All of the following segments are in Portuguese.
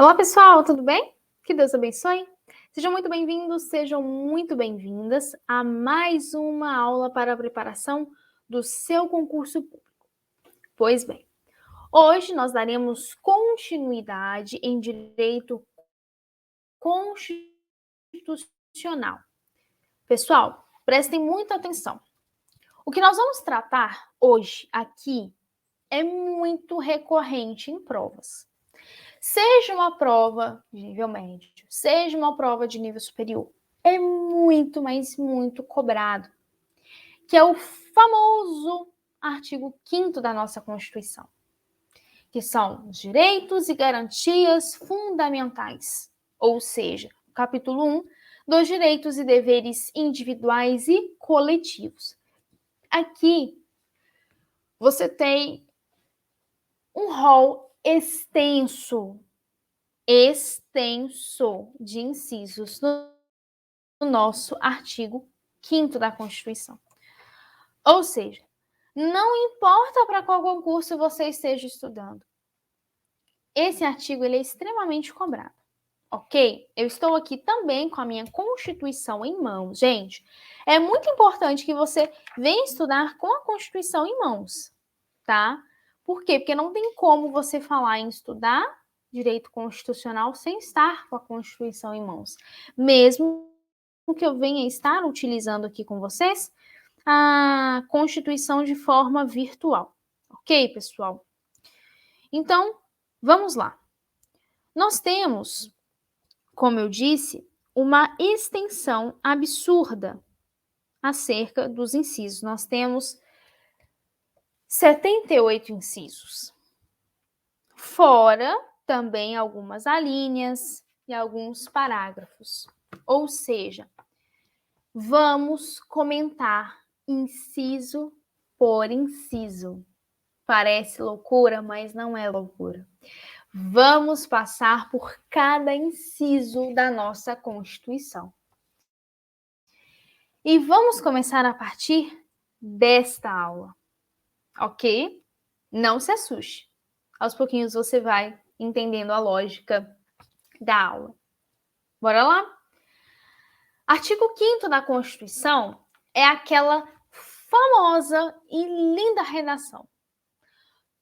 Olá, pessoal, tudo bem? Que Deus abençoe. Sejam muito bem-vindos, sejam muito bem-vindas a mais uma aula para a preparação do seu concurso público. Pois bem, hoje nós daremos continuidade em direito constitucional. Pessoal, prestem muita atenção. O que nós vamos tratar hoje aqui é muito recorrente em provas. Seja uma prova de nível médio, seja uma prova de nível superior, é muito, mas muito cobrado, que é o famoso artigo 5º da nossa Constituição, que são os direitos e garantias fundamentais, ou seja, o capítulo 1 dos direitos e deveres individuais e coletivos. Aqui você tem um rol extenso de incisos no nosso artigo 5º da Constituição. Ou seja, não importa para qual concurso você esteja estudando, esse artigo ele é extremamente cobrado, ok? Eu estou aqui também com a minha Constituição em mãos. Gente, é muito importante que você venha estudar com a Constituição em mãos, tá? Por quê? Porque não tem como você falar em estudar direito constitucional sem estar com a Constituição em mãos. Mesmo que eu venha estar utilizando aqui com vocês a Constituição de forma virtual. Ok, pessoal? Então, vamos lá. Nós temos, como eu disse, uma extensão absurda acerca dos incisos. Nós temos 78 incisos. Fora também algumas alíneas e alguns parágrafos. Ou seja, vamos comentar inciso por inciso. Parece loucura, mas não é loucura. Vamos passar por cada inciso da nossa Constituição. E vamos começar a partir desta aula, ok? Não se assuste. Aos pouquinhos você vai entendendo a lógica da aula. Bora lá? Artigo 5º da Constituição é aquela famosa e linda redação.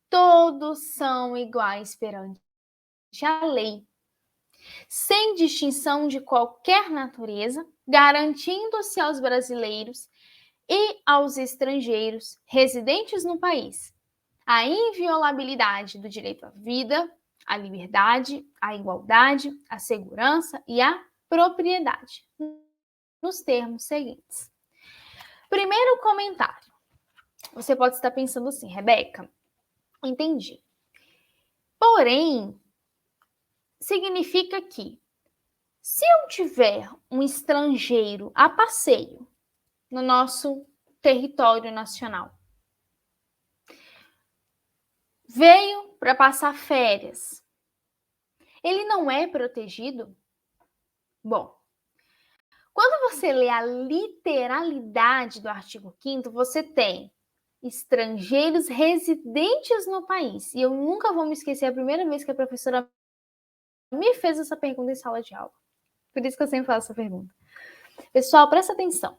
Todos são iguais perante a lei, sem distinção de qualquer natureza, garantindo-se aos brasileiros e aos estrangeiros residentes no país a inviolabilidade do direito à vida, à liberdade, à igualdade, à segurança e à propriedade, nos termos seguintes. Primeiro comentário. Você pode estar pensando assim, Rebeca, entendi. Porém, significa que se eu tiver um estrangeiro a passeio no nosso território nacional, veio para passar férias, ele não é protegido? Bom, quando você lê a literalidade do artigo 5º, você tem estrangeiros residentes no país. E eu nunca vou me esquecer a primeira vez que a professora me fez essa pergunta em sala de aula. Por isso que eu sempre faço essa pergunta. Pessoal, presta atenção.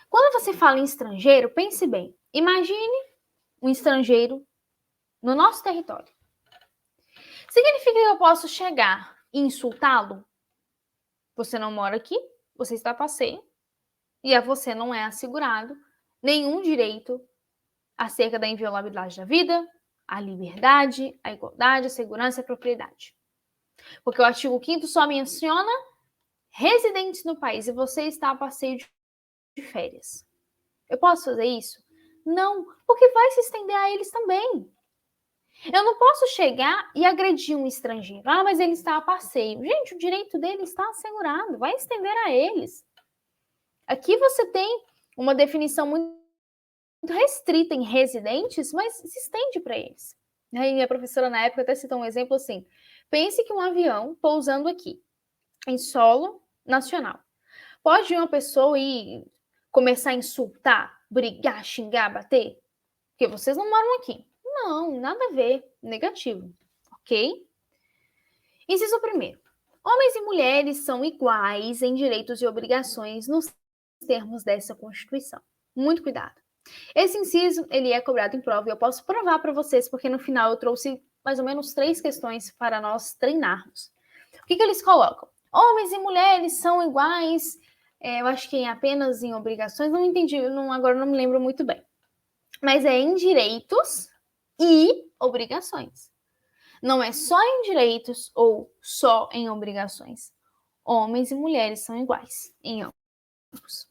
Quando você fala em estrangeiro, pense bem. Imagine um estrangeiro no nosso território. Significa que eu posso chegar e insultá-lo? Você não mora aqui, você está a passeio, e a você não é assegurado nenhum direito acerca da inviolabilidade da vida, a liberdade, a igualdade, a segurança e a propriedade. Porque o artigo 5º só menciona residentes no país e você está a passeio de férias. Eu posso fazer isso? Não, porque vai se estender a eles também. Eu não posso chegar e agredir um estrangeiro. Ah, mas ele está a passeio. Gente, o direito dele está assegurado, vai estender a eles. Aqui você tem uma definição muito restrita em residentes, mas se estende para eles. E minha professora na época até citou um exemplo assim. Pense que um avião pousando aqui, em solo nacional. Pode uma pessoa ir começar a insultar, brigar, xingar, bater? Porque vocês não moram aqui. Não, nada a ver. Negativo. Ok? Inciso primeiro. Homens e mulheres são iguais em direitos e obrigações nos termos dessa Constituição. Muito cuidado. Esse inciso, ele é cobrado em prova e eu posso provar para vocês, porque no final eu trouxe mais ou menos 3 questões para nós treinarmos. O que eles colocam? Homens e mulheres são iguais, eu acho que apenas em obrigações, não entendi, agora não me lembro muito bem. Mas é em direitos e obrigações. Não é só em direitos ou só em obrigações. Homens e mulheres são iguais em ambos.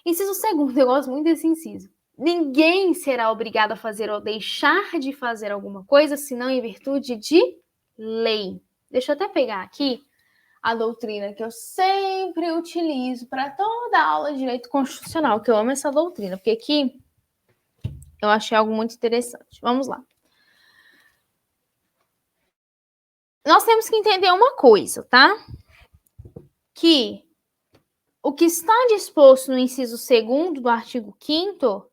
Inciso segundo, eu gosto muito desse inciso. Ninguém será obrigado a fazer ou deixar de fazer alguma coisa, senão em virtude de lei. Deixa eu até pegar aqui a doutrina que eu sempre utilizo para toda aula de direito constitucional, que eu amo essa doutrina, porque aqui eu achei algo muito interessante. Vamos lá. Nós temos que entender uma coisa, tá? Que o que está disposto no inciso 2º do artigo 5º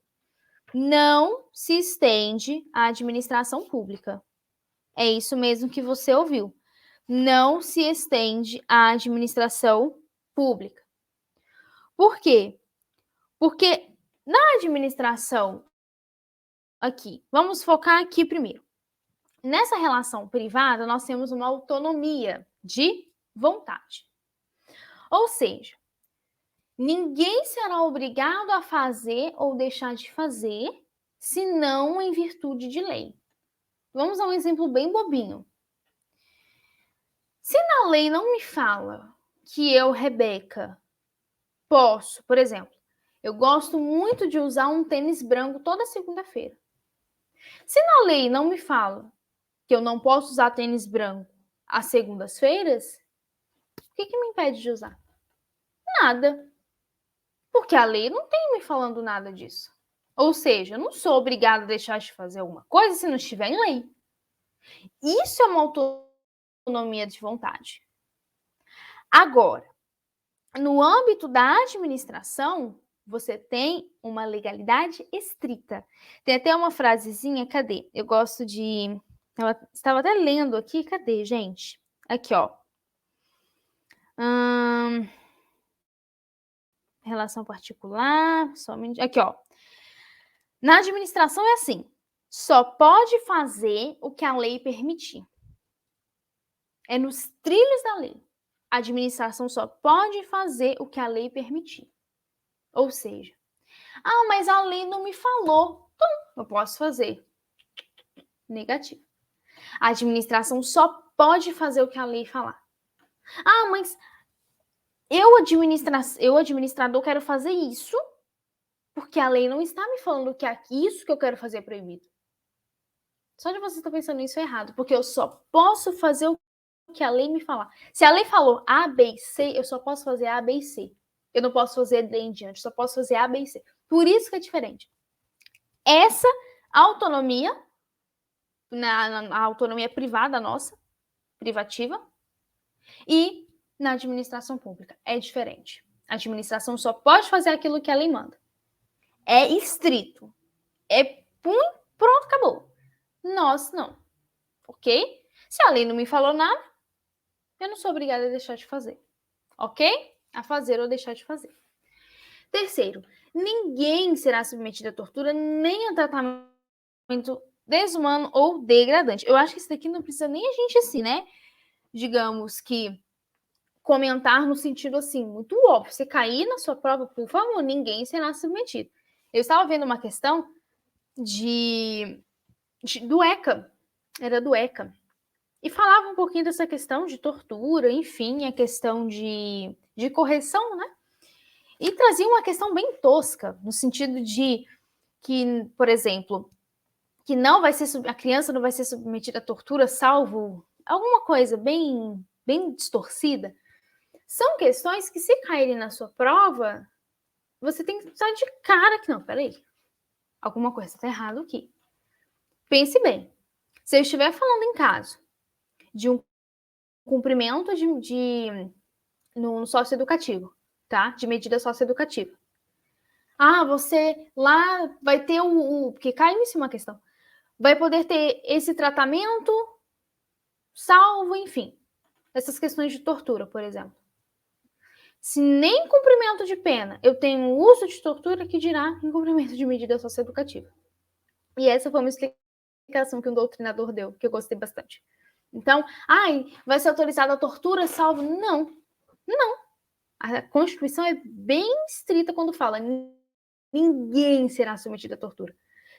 não se estende à administração pública. É isso mesmo que você ouviu. Não se estende à administração pública. Por quê? Porque na administração aqui, vamos focar aqui primeiro. Nessa relação privada, nós temos uma autonomia de vontade. Ou seja, ninguém será obrigado a fazer ou deixar de fazer, senão em virtude de lei. Vamos dar um exemplo bem bobinho. Se na lei não me fala que eu, Rebeca, posso, por exemplo, eu gosto muito de usar um tênis branco toda segunda-feira. Se na lei não me fala que eu não posso usar tênis branco às segundas-feiras, o que me impede de usar? Nada. Porque a lei não tem me falando nada disso. Ou seja, eu não sou obrigada a deixar de fazer alguma coisa se não estiver em lei. Isso é uma autonomia de vontade. Agora, no âmbito da administração, você tem uma legalidade estrita. Tem até uma frasezinha, cadê? Eu gosto de... Estava até lendo aqui, cadê, gente? Aqui, ó. Relação particular, somente... Aqui, ó. Na administração é assim, só pode fazer o que a lei permitir. É nos trilhos da lei. A administração só pode fazer o que a lei permitir. Ou seja, mas a lei não me falou, então eu posso fazer. Negativo. A administração só pode fazer o que a lei falar. Mas eu, administrador, quero fazer isso, porque a lei não está me falando que é isso que eu quero fazer é proibido. Só de você estar pensando nisso é errado, porque eu só posso fazer o que a lei me falar. Se a lei falou A, B e C, eu só posso fazer A, B e C. Eu não posso fazer D em diante, só posso fazer A, B e C. Por isso que é diferente. Essa autonomia, na autonomia privada nossa, privativa, e na administração pública é diferente. A administração só pode fazer aquilo que a lei manda. É estrito. É pronto, acabou. Nós não. Ok? Se a lei não me falou nada, eu não sou obrigada a deixar de fazer. Ok? A fazer ou deixar de fazer. Terceiro, ninguém será submetido à tortura nem a tratamento desumano ou degradante. Eu acho que isso daqui não precisa nem a gente assim, né? Digamos que comentar no sentido assim, muito óbvio. Você cair na sua prova, por favor, ninguém será submetido. Eu estava vendo uma questão do ECA. Era do ECA. E falava um pouquinho dessa questão de tortura, enfim, a questão de correção, né? E trazia uma questão bem tosca, no sentido de que, por exemplo, que não vai ser a criança não vai ser submetida à tortura, salvo alguma coisa bem distorcida. São questões que, se caírem na sua prova, você tem que estar de cara que não, peraí, alguma coisa está errada aqui. Pense bem. Se eu estiver falando em caso de um cumprimento no socioeducativo, tá? De medida socioeducativa. Você lá vai ter porque caiu em cima uma questão. Vai poder ter esse tratamento salvo, enfim, essas questões de tortura, por exemplo. Se nem cumprimento de pena eu tenho uso de tortura, que dirá em cumprimento de medida socioeducativa. E essa foi uma explicação que um doutrinador deu, que eu gostei bastante. Então, vai ser autorizada a tortura, salvo? Não. A Constituição é bem estrita quando fala ninguém será submetido à tortura.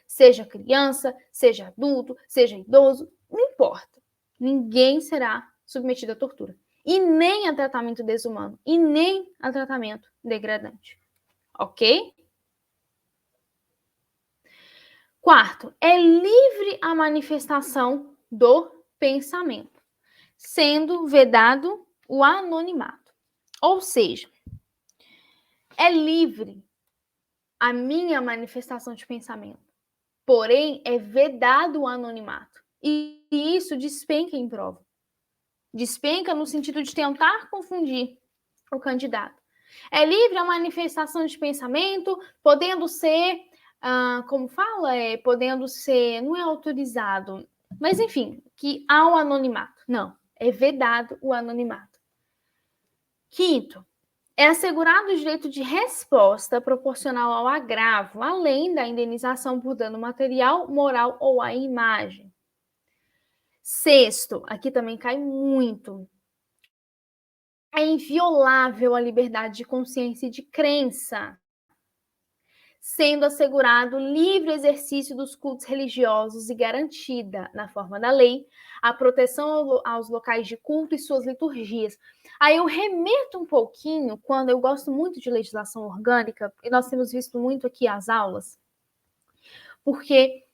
Seja criança, seja adulto, seja idoso, não importa. Ninguém será submetido à tortura. E nem a tratamento desumano, e nem a tratamento degradante. Ok? Quarto, é livre a manifestação do pensamento, sendo vedado o anonimato. Ou seja, é livre a minha manifestação de pensamento, porém é vedado o anonimato. E isso despenca em prova. Despenca no sentido de tentar confundir o candidato. É livre a manifestação de pensamento, podendo ser, podendo ser, não é autorizado, mas enfim, que há o anonimato. Não, é vedado o anonimato. Quinto, é assegurado o direito de resposta proporcional ao agravo, além da indenização por dano material, moral ou à imagem. Sexto, aqui também cai muito. É inviolável a liberdade de consciência e de crença, sendo assegurado livre exercício dos cultos religiosos e garantida, na forma da lei, a proteção aos locais de culto e suas liturgias. Aí eu remeto um pouquinho, quando eu gosto muito de legislação orgânica, e nós temos visto muito aqui as aulas, porque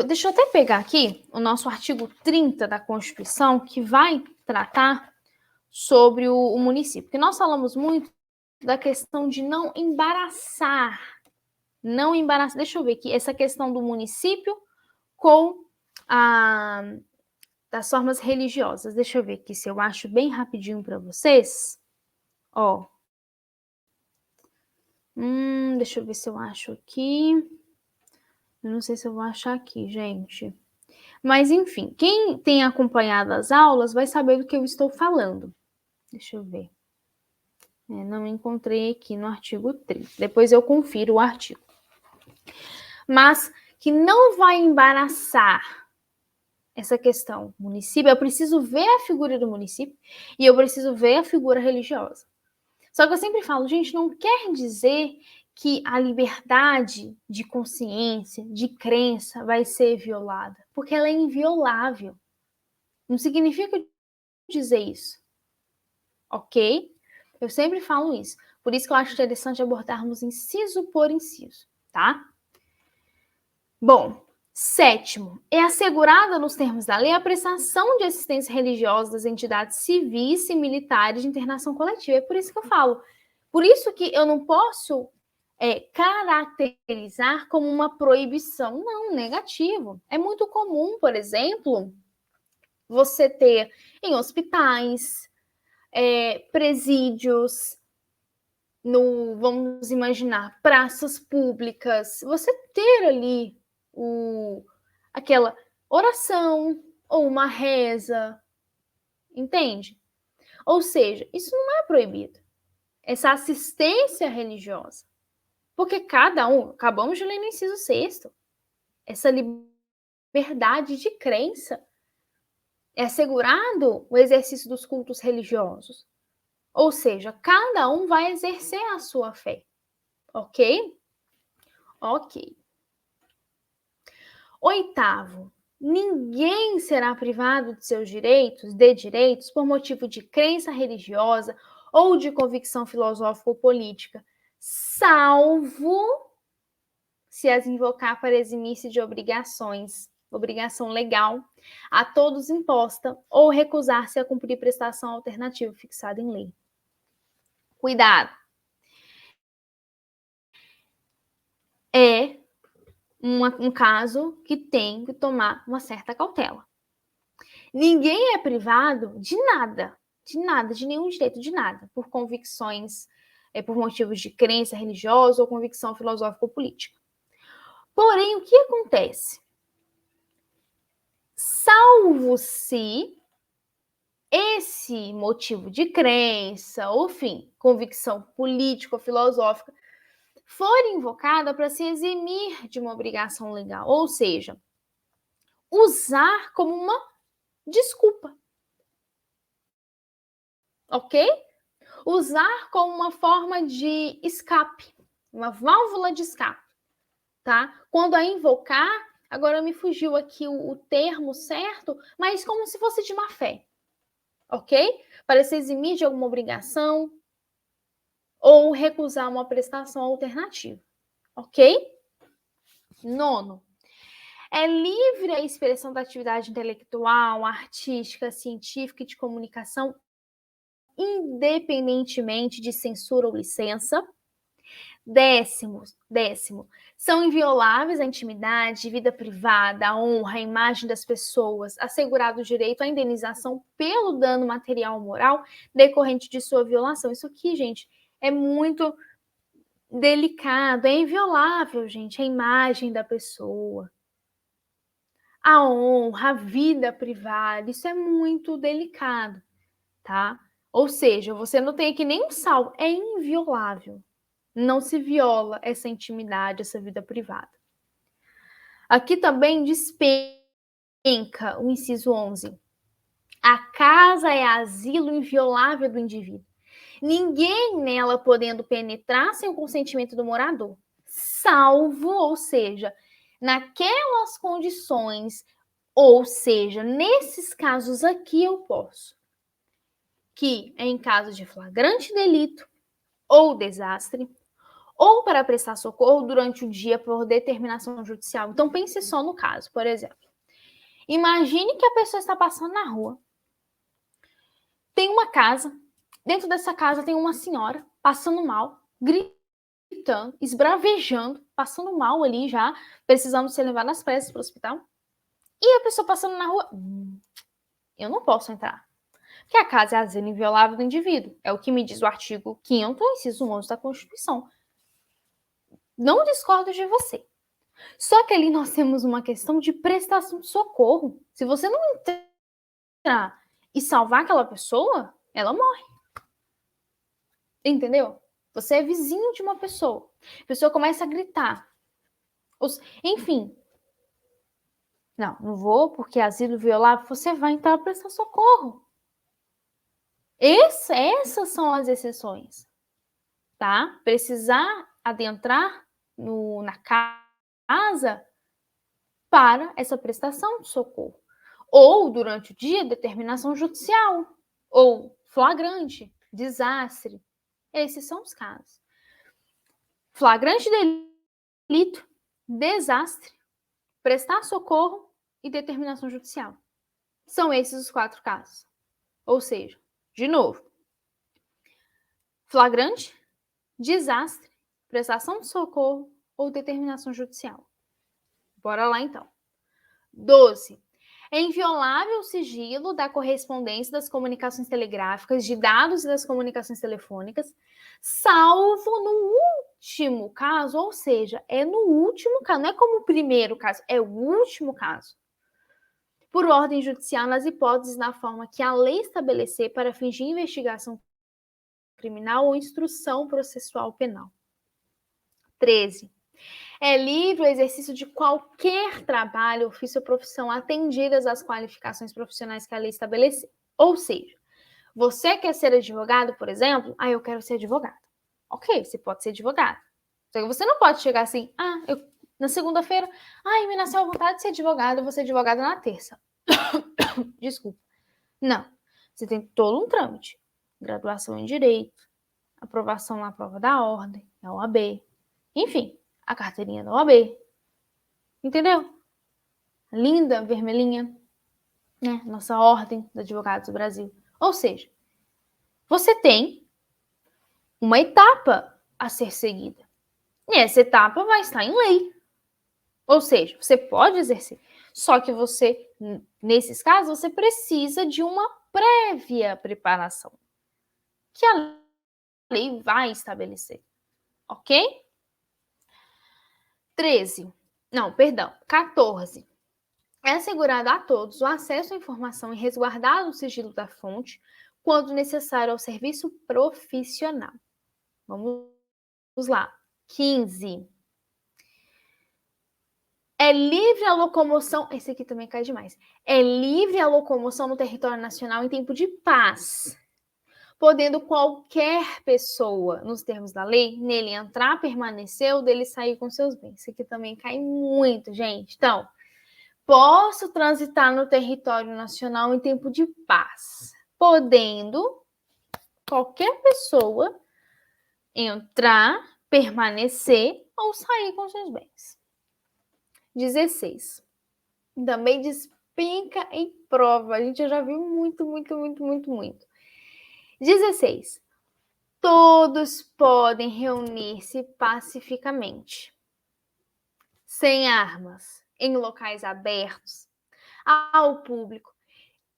deixa eu até pegar aqui o nosso artigo 30 da Constituição, que vai tratar sobre o município, porque nós falamos muito da questão de não embaraçar. Deixa eu ver aqui, essa questão do município com das formas religiosas. Deixa eu ver aqui se eu acho bem rapidinho para vocês. Ó. Deixa eu ver se eu acho aqui. Eu não sei se eu vou achar aqui, gente. Mas, enfim, quem tem acompanhado as aulas vai saber do que eu estou falando. Deixa eu ver. Não encontrei aqui no artigo 30. Depois eu confiro o artigo. Mas que não vai embaraçar essa questão. Município, eu preciso ver a figura do município e eu preciso ver a figura religiosa. Só que eu sempre falo, gente, não quer dizer que a liberdade de consciência, de crença vai ser violada, porque ela é inviolável. Não significa dizer isso. Ok? Eu sempre falo isso. Por isso que eu acho interessante abordarmos inciso por inciso, tá? Bom, sétimo, é assegurada nos termos da lei a prestação de assistência religiosa das entidades civis e militares de internação coletiva. É por isso que eu falo. Por isso que eu não posso caracterizar como uma proibição. Não, negativo. É muito comum, por exemplo, você ter em hospitais, presídios, vamos imaginar, praças públicas, você ter ali aquela oração ou uma reza, entende? Ou seja, isso não é proibido. Essa assistência religiosa. Porque cada um, acabamos de ler no inciso 6º, essa liberdade de crença é assegurado o exercício dos cultos religiosos. Ou seja, cada um vai exercer a sua fé. Ok? Ok. Oitavo, ninguém será privado de seus direitos por motivo de crença religiosa ou de convicção filosófica ou política, salvo se as invocar para eximir-se de obrigação legal, a todos imposta, ou recusar-se a cumprir prestação alternativa fixada em lei. Cuidado! É um caso que tem que tomar uma certa cautela. Ninguém é privado de nada, de nenhum direito, de nada, por convicções, por motivos de crença religiosa ou convicção filosófica ou política. Porém, o que acontece? Salvo salvo se esse motivo de crença, ou enfim, convicção política ou filosófica, for invocada para se eximir de uma obrigação legal, ou seja, usar como uma desculpa, ok? Usar como uma forma de escape, uma válvula de escape, tá? Quando a invocar, agora me fugiu aqui o termo certo, mas como se fosse de má fé, ok? Para se eximir de alguma obrigação ou recusar uma prestação alternativa, ok? Nono, é livre a expressão da atividade intelectual, artística, científica e de comunicação, independentemente de censura ou licença. Décimo, são invioláveis a intimidade, vida privada, a honra, a imagem das pessoas, assegurado o direito à indenização pelo dano material ou moral decorrente de sua violação. Isso aqui, gente, é muito delicado, é inviolável, gente, a imagem da pessoa, a honra, a vida privada, isso é muito delicado, tá? Ou seja, você não tem aqui nenhum salvo, é inviolável. Não se viola essa intimidade, essa vida privada. Aqui também despenca o inciso 11. A casa é asilo inviolável do indivíduo. Ninguém nela podendo penetrar sem o consentimento do morador, salvo, ou seja, naquelas condições, ou seja, nesses casos aqui eu posso, que é em caso de flagrante delito ou desastre, ou para prestar socorro durante o dia por determinação judicial. Então pense só no caso, por exemplo. Imagine que a pessoa está passando na rua, tem uma casa, dentro dessa casa tem uma senhora passando mal, gritando, esbravejando, passando mal ali já, precisando ser levada às pressas para o hospital. E a pessoa passando na rua, eu não posso entrar. Porque a casa é asilo inviolável do indivíduo. É o que me diz o artigo 5º, inciso 11 da Constituição. Não discordo de você. Só que ali nós temos uma questão de prestação de socorro. Se você não entrar e salvar aquela pessoa, ela morre. Entendeu? Você é vizinho de uma pessoa. A pessoa começa a gritar. Enfim. Não vou, porque asilo violável, você vai entrar para prestar socorro. Essas são as exceções. Tá? Precisar adentrar na casa para essa prestação de socorro. Ou, durante o dia, determinação judicial. Ou flagrante, desastre. Esses são os casos. Flagrante delito, desastre, prestar socorro e determinação judicial. São esses os 4 casos. Ou seja, de novo, flagrante, desastre, prestação de socorro ou determinação judicial. Bora lá, então. 12. É inviolável o sigilo da correspondência das comunicações telegráficas, de dados e das comunicações telefônicas, salvo no último caso, ou seja, é no último caso, não é como o primeiro caso, é o último caso. Por ordem judicial, nas hipóteses na forma que a lei estabelecer para fins de investigação criminal ou instrução processual penal. 13. É livre o exercício de qualquer trabalho, ofício ou profissão atendidas às qualificações profissionais que a lei estabelecer. Ou seja, você quer ser advogado, por exemplo? Eu quero ser advogado. Ok, você pode ser advogado. Só que você não pode chegar assim, na segunda-feira, me nasceu a vontade de ser advogado, eu vou ser advogada na terça. Desculpa. Não. Você tem todo um trâmite. Graduação em Direito, aprovação na prova da ordem, a OAB. Enfim, a carteirinha da OAB. Entendeu? Linda, vermelhinha, né? Nossa ordem dos advogados do Brasil. Ou seja, você tem uma etapa a ser seguida. E essa etapa vai estar em lei. Ou seja, você pode exercer. Só que você, nesses casos, você precisa de uma prévia preparação. Que a lei vai estabelecer. Ok? 14. é assegurado a todos o acesso à informação e resguardado o sigilo da fonte, quando necessário ao serviço profissional. Vamos lá. 15. É livre a locomoção. Esse aqui também cai demais. É livre a locomoção no território nacional em tempo de paz, podendo qualquer pessoa, nos termos da lei, nele entrar, permanecer ou dele sair com seus bens. Isso aqui também cai muito, gente. Então, posso transitar no território nacional em tempo de paz, podendo qualquer pessoa entrar, permanecer ou sair com seus bens. 16. Também despenca em prova. A gente já viu muito. 16. Todos podem reunir-se pacificamente, sem armas, em locais abertos, ao público,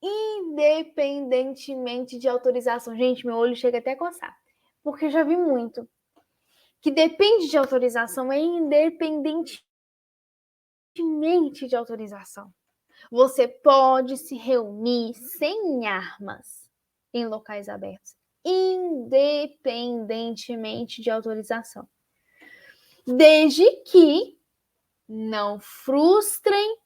independentemente de autorização. Gente, meu olho chega até a coçar, porque eu já vi muito. Que depende de autorização, é independentemente de autorização. Você pode se reunir sem armas em locais abertos, independentemente de autorização, desde que não frustrem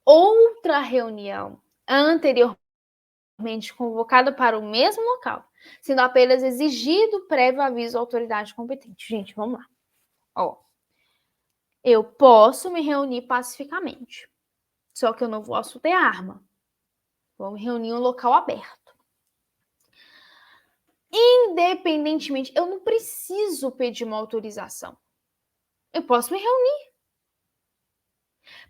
outra reunião anteriormente convocada para o mesmo local, sendo apenas exigido prévio aviso à autoridade competente. Gente, vamos lá. Eu posso me reunir pacificamente, só que eu não posso ter arma. Vou me reunir em um local aberto. Independentemente, eu não preciso pedir uma autorização. Eu posso me reunir.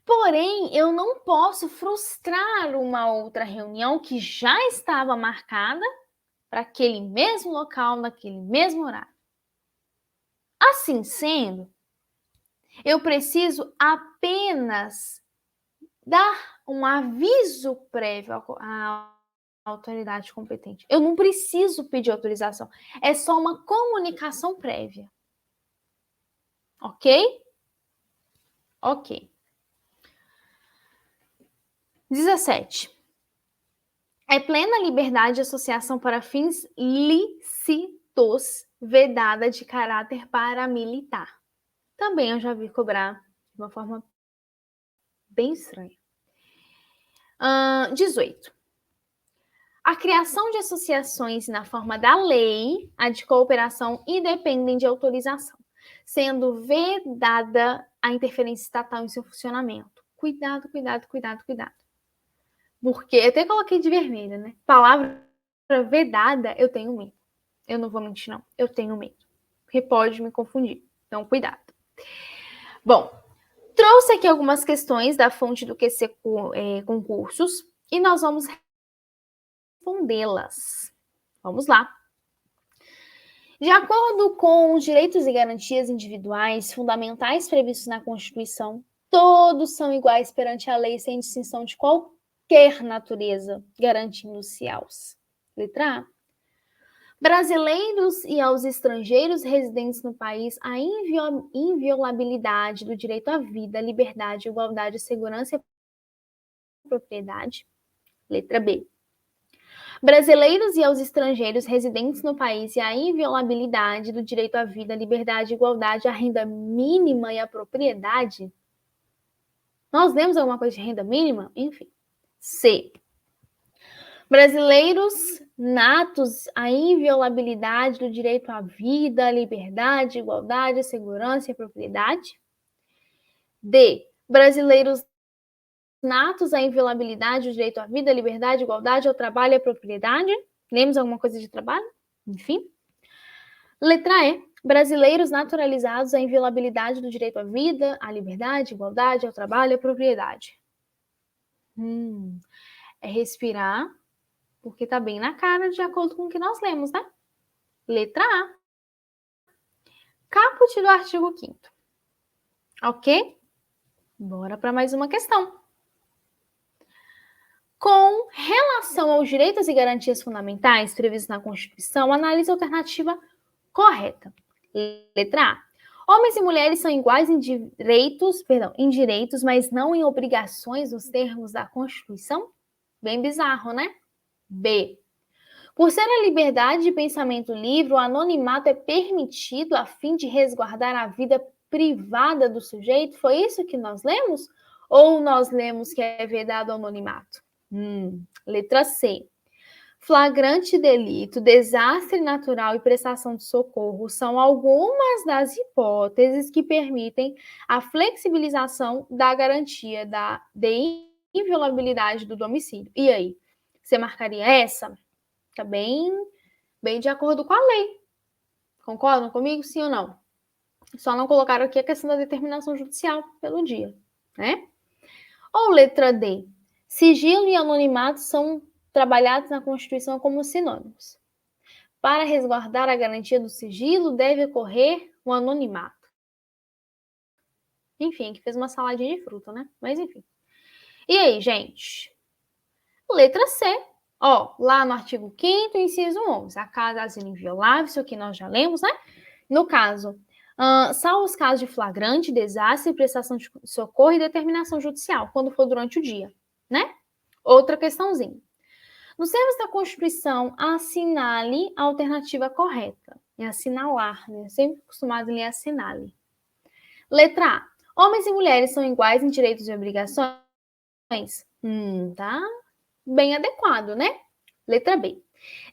Porém, eu não posso frustrar uma outra reunião que já estava marcada para aquele mesmo local, naquele mesmo horário. Assim sendo, eu preciso apenas dar um aviso prévio à autoridade competente. Eu não preciso pedir autorização. É só uma comunicação prévia. Ok? Ok. 17. É plena liberdade de associação para fins lícitos, vedada de caráter paramilitar. Também eu já vi cobrar de uma forma bem estranha. 18. A criação de associações na forma da lei, a de cooperação, independem de autorização, sendo vedada a interferência estatal em seu funcionamento. Cuidado. Porque eu até coloquei de vermelho, né? Palavra vedada, eu tenho medo. Eu não vou mentir, não. Eu tenho medo. Porque pode me confundir. Então, cuidado. Bom, trouxe aqui algumas questões da fonte do QC Concursos e nós vamos respondê-las. Vamos lá. De acordo com os direitos e garantias individuais fundamentais previstos na Constituição, todos são iguais perante a lei, sem distinção de qualquer natureza, garantindo-se aos. Letra A. Brasileiros e aos estrangeiros residentes no país a inviolabilidade do direito à vida, liberdade, igualdade, segurança e propriedade. Letra B. Brasileiros e aos estrangeiros residentes no país e a inviolabilidade do direito à vida, liberdade, igualdade, à renda mínima e à propriedade. Nós lemos alguma coisa de renda mínima? Enfim. C. Brasileiros natos à inviolabilidade do direito à vida, liberdade, igualdade, segurança e propriedade. D. Brasileiros natos à inviolabilidade do direito à vida, liberdade, igualdade, ao trabalho e à propriedade. Lemos alguma coisa de trabalho? Enfim. Letra E. Brasileiros naturalizados à inviolabilidade do direito à vida, à liberdade, igualdade, ao trabalho e à propriedade. É respirar, porque tá bem na cara, de acordo com o que nós lemos, né? Letra A. Caput do artigo 5º. Ok? Bora para mais uma questão. Com relação aos direitos e garantias fundamentais previstos na Constituição, analise a alternativa correta. Letra A. Homens e mulheres são iguais em direitos, mas não em obrigações nos termos da Constituição? Bem bizarro, né? B. Por ser a liberdade de pensamento livre, o anonimato é permitido a fim de resguardar a vida privada do sujeito? Foi isso que nós lemos? Ou nós lemos que é vedado o anonimato? Letra C. Flagrante delito, desastre natural e prestação de socorro são algumas das hipóteses que permitem a flexibilização da garantia de inviolabilidade do domicílio. E aí, você marcaria essa? Tá bem de acordo com a lei. Concordam comigo, sim ou não? Só não colocaram aqui a questão da determinação judicial pelo dia, né? Ou letra D. Sigilo e anonimato são trabalhados na Constituição como sinônimos. Para resguardar a garantia do sigilo, deve ocorrer o anonimato. Enfim, aqui fez uma saladinha de fruta, né? Mas enfim. E aí, gente? Letra C. Lá no artigo 5º, inciso 11. A casa asilo inviolável, isso aqui nós já lemos, né? No caso, salvo os casos de flagrante, desastre, prestação de socorro e determinação judicial, quando for durante o dia, né? Outra questãozinha. Nos termos da Constituição, assinale a alternativa correta. É assinalar, né? Sempre acostumado a ler assinale. Letra A. Homens e mulheres são iguais em direitos e obrigações? Tá bem adequado, né? Letra B.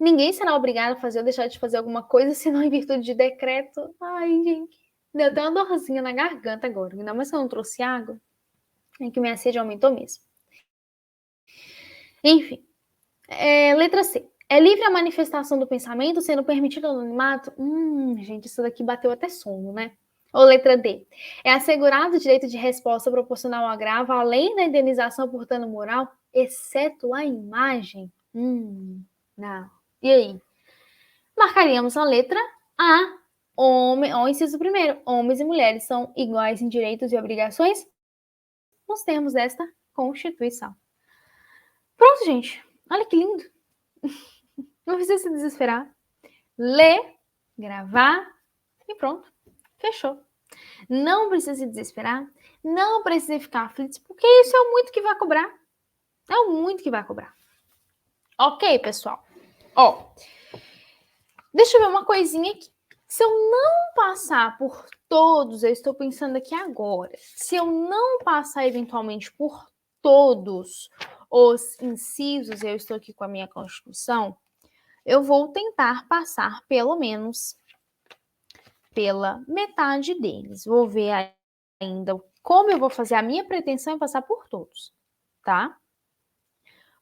Ninguém será obrigado a fazer ou deixar de fazer alguma coisa senão em virtude de decreto. Ai, gente, deu até uma dorzinha na garganta agora. Ainda mais que eu não trouxe água. É que minha sede aumentou mesmo. Enfim. Letra C. É livre a manifestação do pensamento, sendo permitido o anonimato? Gente, isso daqui bateu até sono, né? Ou letra D. É assegurado o direito de resposta proporcional ao agravo, além da indenização por dano moral, exceto a imagem? Não. E aí? Marcaríamos a letra A. Inciso primeiro. Homens e mulheres são iguais em direitos e obrigações nos termos desta Constituição. Pronto, gente. Olha que lindo. Não precisa se desesperar. Ler, gravar e pronto. Fechou. Não precisa se desesperar. Não precisa ficar aflito, porque isso é o muito que vai cobrar. É o muito que vai cobrar. Ok, pessoal? Deixa eu ver uma coisinha aqui. Se eu não passar por todos, eu estou pensando aqui agora, se eu não passar eventualmente por todos os incisos, eu estou aqui com a minha Constituição, eu vou tentar passar pelo menos pela metade deles. Vou ver ainda como eu vou fazer. A minha pretensão é passar por todos, tá?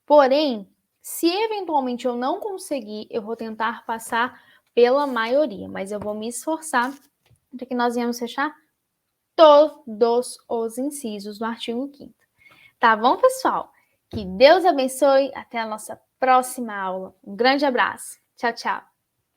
Porém, se eventualmente eu não conseguir, eu vou tentar passar pela maioria, mas eu vou me esforçar para que nós venhamos fechar todos os incisos do artigo 5º. Tá bom, pessoal? Que Deus abençoe. Até a nossa próxima aula. Um grande abraço. Tchau, tchau.